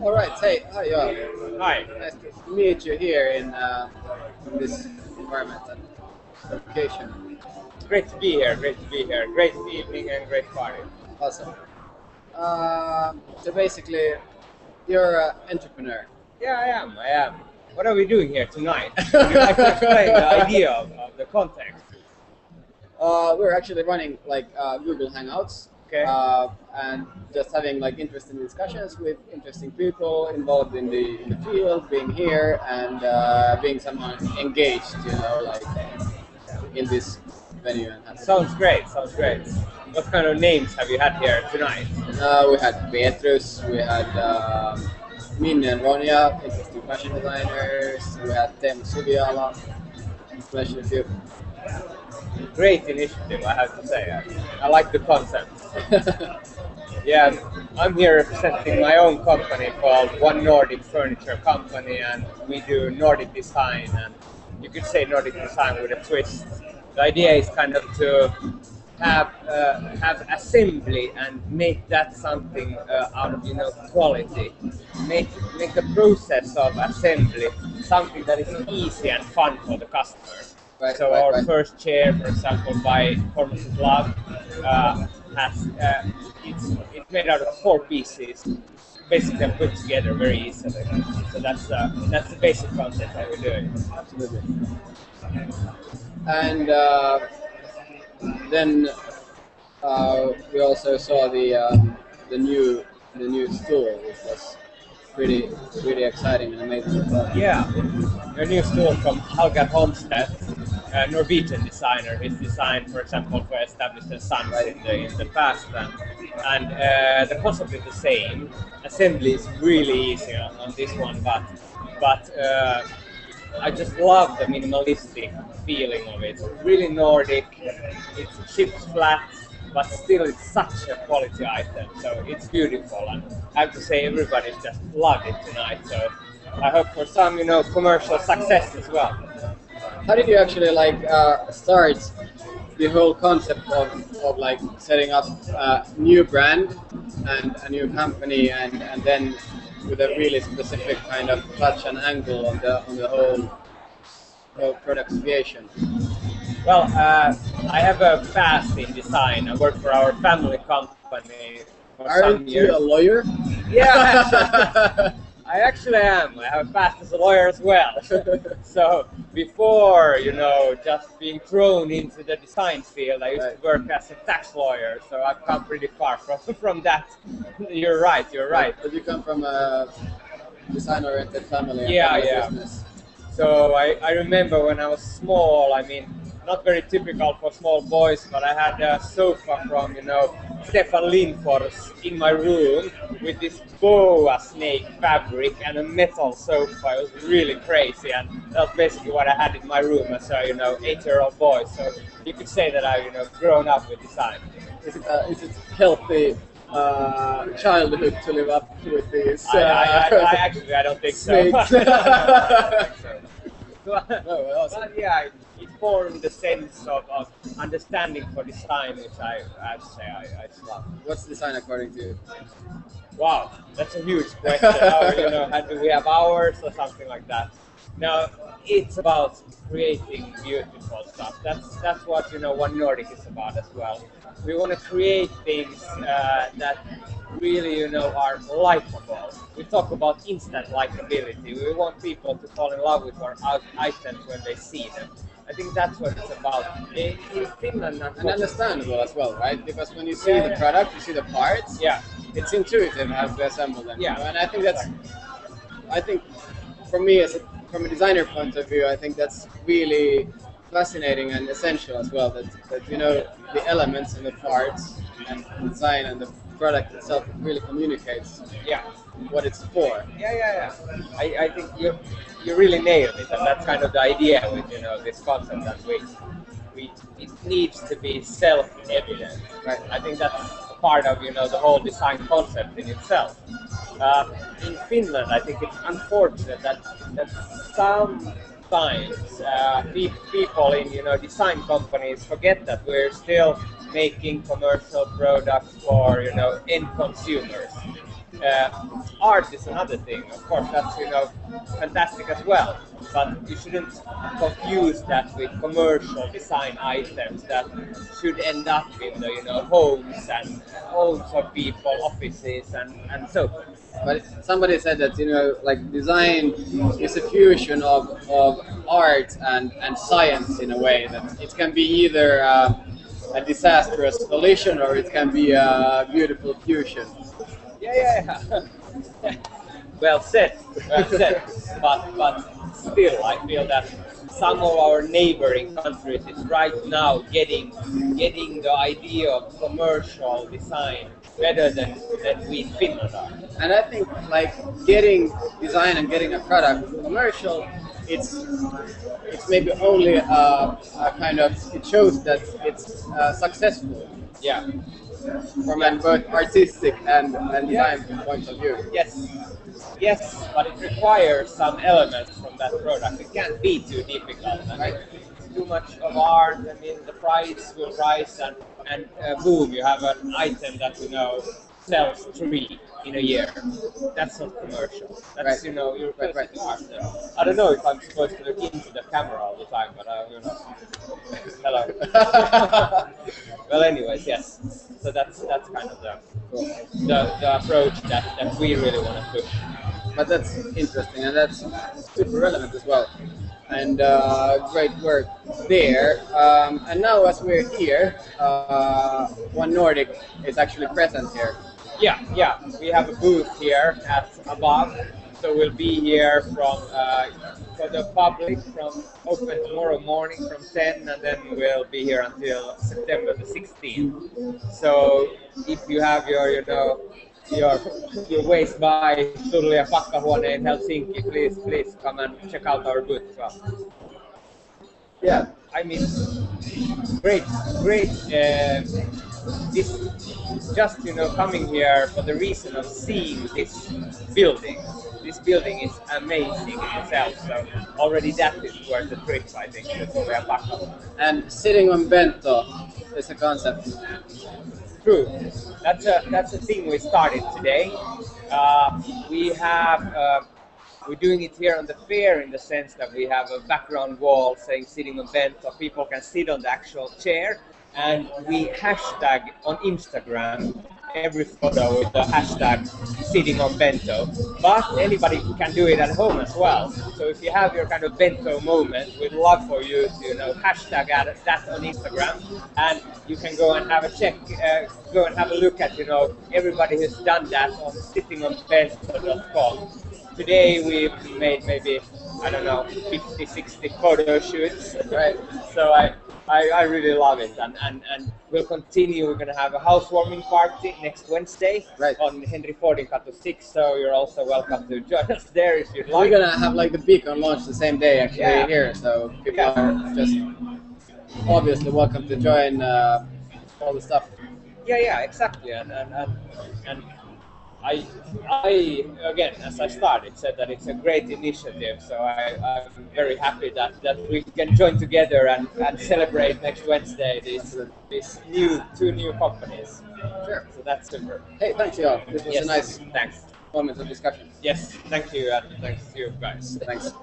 All right. Hey, hi, Hi. nice to meet you here in this environment and location. Great to be here. Great to be here. Great evening and great party. Awesome. So basically, you're an entrepreneur. Yeah, I am. I am. What are we doing here tonight? Would you like to explain the idea of the context? We're actually running like Google Hangouts. Okay. And just having like interesting discussions with interesting people involved in the field, being here and being someone engaged, like in this venue. And Sounds great. Sounds great. What kind of names have you had here tonight? we had Petrus, we had Minne and Ronja, interesting fashion designers. We had Teemu Suviala, to mention a few. Great initiative, I have to say. I like the concept. Yeah, I'm here representing my own company called One Nordic Furniture Company, and we do Nordic design, and you could say Nordic design with a twist. The idea is kind of to have assembly and make that something out of quality. Make the process of assembly something that is easy and fun for the customer. So our first chair, for example, by Cormus Love, has it's made out of 4 pieces, basically put together very easily. So that's the basic concept that we're doing. Absolutely. And then we also saw the new stool, which was pretty exciting and amazing. Yeah, a new stool from Helga Holmstedt, a Norwegian designer. He's designed, for example, for Established and Sons in the past, and the concept is the same. Assembly is really easy on this one, but I just love the minimalistic feeling of it. Really Nordic. It ships flat, but still it's such a quality item. So it's beautiful, and I have to say everybody's just loved it tonight. So I hope for some, commercial success as well. How did you actually start the whole concept of like setting up a new brand and a new company, and then with a really specific kind of touch and angle on the whole product creation? Well, I have a past in design. I worked for our family company for some years. Aren't you a lawyer? Yeah, I actually am. I have a past as a lawyer as well. So before, just being thrown into the design field, I used to work as a tax lawyer. So I've come pretty far from that. You're right. But you come from a design-oriented family. Yeah. Business. So I remember when I was small, not very typical for small boys, but I had a sofa from, Stefan Lindfors in my room with this boa snake fabric and a metal sofa. It was really crazy, and that was basically what I had in my room as a, 8-year-old boy. So you could say that I've, grown up with design. Is it healthy childhood to live up with these? I don't think so. But yeah, it formed the sense of understanding for design, which I have to say I love. What's design according to you? Wow, that's a huge question. Do we have hours or something like that? Now, it's about creating beautiful stuff. That's what One Nordic is about as well. We want to create things that really, are likable. We talk about instant likability. We want people to fall in love with our items when they see them. I think that's what it's about. In Finland, and understandable as well, right? Because when you see the product, you see the parts. Yeah, it's intuitive how to assemble them. Yeah, and I think for me from a designer point of view, I think that's really fascinating and essential as well. That the elements and the parts and the design and the product itself really communicates. Yeah. What it's for. Yeah. I think you really nailed it, and that's kind of the idea with this concept that it needs to be self-evident. Right? I think that's part of the whole design concept in itself. In Finland, I think it's unfortunate that some times. People in design companies forget that we're still making commercial products for end consumers. Art is another thing. Of course, that's fantastic as well. But you shouldn't confuse that with commercial design items that should end up in the homes and homes of people, offices, and so forth. But somebody said that like design is a fusion of art and science in a way that it can be either a disastrous collision or it can be a beautiful fusion. Yeah. Well said, well said. But still, I feel that some of our neighboring countries is right now getting the idea of commercial design better than we in Finland are. And I think like getting design and getting a product commercial, it's maybe only a kind of it shows that it's successful Yeah. from a both artistic and design point of view. Yes, but it requires some elements from that product. It can't be too difficult. I mean, it's too much of art. I mean, the price will rise, and boom, you have an item that sells 3 in a year. That's not commercial. That's you're Right. art. I don't know if I'm supposed to look into the camera all the time, but hello. Well, anyways, yes. So that's kind of the approach that we really want to push. But that's interesting and that's super relevant as well. And great work there. And now as we're here, One Nordic is actually present here. Yeah. We have a booth here at above, so we'll be here from for the public from open tomorrow morning from 10, and then we'll be here until September the 16th. So if you have your ways by Turlia Pakkahuone in Helsinki, please come and check out our booth as well. Yeah. I mean, great. This just coming here for the reason of seeing this building. This building is amazing in itself. So already that is worth the trip, I think. And sitting on bento is a concept. True. That's a thing we started today. We're doing it here on the fair in the sense that we have a background wall saying sitting on bento. People can sit on the actual chair, and we hashtag on Instagram every photo with the hashtag sitting on bento. But anybody can do it at home as well. So if you have your kind of bento moment, we'd love for you to hashtag that on Instagram, and you can go and have a check, go and have a look at everybody who's done that on sittingonbento.com. Today we've made maybe 50, 60 photo shoots, right? So I really love it, and we'll continue. We're gonna have a housewarming party next Wednesday, right, on Henry Fordin Katu 6. So you're also welcome to join us there if you'd like. We're gonna have like the beacon launch the same day actually here, so people are just obviously welcome to join all the stuff. Yeah, exactly, and I again, as I started, said that it's a great initiative. So I'm very happy that we can join together and celebrate next Wednesday these two new companies. Sure. So that's super. Hey, thanks y'all. This was a nice thanks moment of discussion. Yes, thank you, and thanks to you guys. Thanks.